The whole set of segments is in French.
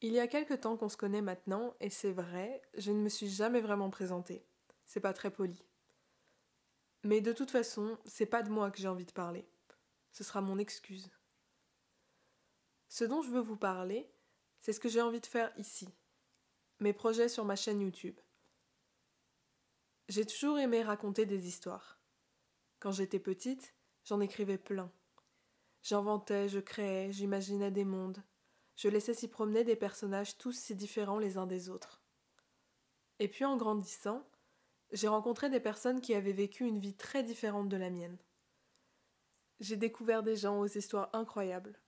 Il y a quelque temps qu'on se connaît maintenant, et c'est vrai, je ne me suis jamais vraiment présentée. C'est pas très poli. Mais de toute façon, c'est pas de moi que j'ai envie de parler. Ce sera mon excuse. Ce dont je veux vous parler, c'est ce que j'ai envie de faire ici. Mes projets sur ma chaîne YouTube. J'ai toujours aimé raconter des histoires. Quand j'étais petite, j'en écrivais plein. J'inventais, je créais, j'imaginais des mondes. Je laissais s'y promener des personnages tous si différents les uns des autres. Et puis en grandissant, j'ai rencontré des personnes qui avaient vécu une vie très différente de la mienne. J'ai découvert des gens aux histoires incroyables,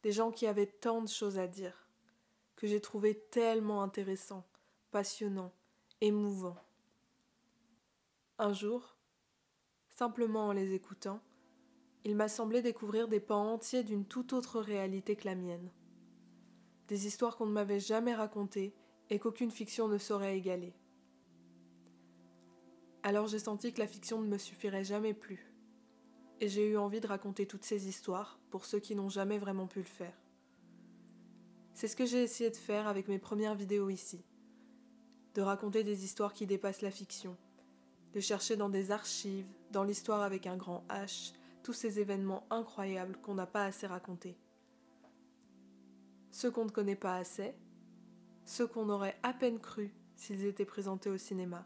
des gens qui avaient tant de choses à dire, que j'ai trouvé tellement intéressants, passionnants, émouvants. Un jour, simplement en les écoutant, il m'a semblé découvrir des pans entiers d'une toute autre réalité que la mienne. Des histoires qu'on ne m'avait jamais racontées et qu'aucune fiction ne saurait égaler. Alors j'ai senti que la fiction ne me suffirait jamais plus. Et j'ai eu envie de raconter toutes ces histoires pour ceux qui n'ont jamais vraiment pu le faire. C'est ce que j'ai essayé de faire avec mes premières vidéos ici. De raconter des histoires qui dépassent la fiction. De chercher dans des archives, dans l'histoire avec un grand H, tous ces événements incroyables qu'on n'a pas assez racontés. Ceux qu'on ne connaît pas assez, ceux qu'on aurait à peine cru s'ils étaient présentés au cinéma.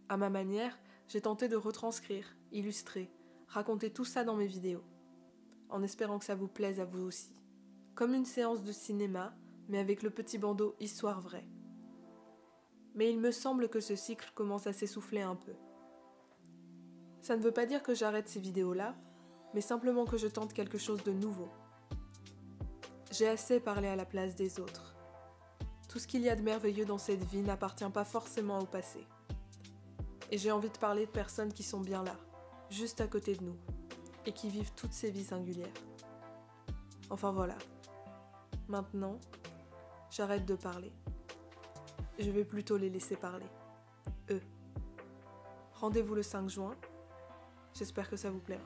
À ma manière, j'ai tenté de retranscrire, illustrer, raconter tout ça dans mes vidéos, en espérant que ça vous plaise à vous aussi. Comme une séance de cinéma, mais avec le petit bandeau Histoire vraie. Mais il me semble que ce cycle commence à s'essouffler un peu. Ça ne veut pas dire que j'arrête ces vidéos-là, mais simplement que je tente quelque chose de nouveau. J'ai assez parlé à la place des autres. Tout ce qu'il y a de merveilleux dans cette vie n'appartient pas forcément au passé. Et j'ai envie de parler de personnes qui sont bien là, juste à côté de nous, et qui vivent toutes ces vies singulières. Enfin voilà. Maintenant, j'arrête de parler. Je vais plutôt les laisser parler. Eux. Rendez-vous le 5 juin. J'espère que ça vous plaira.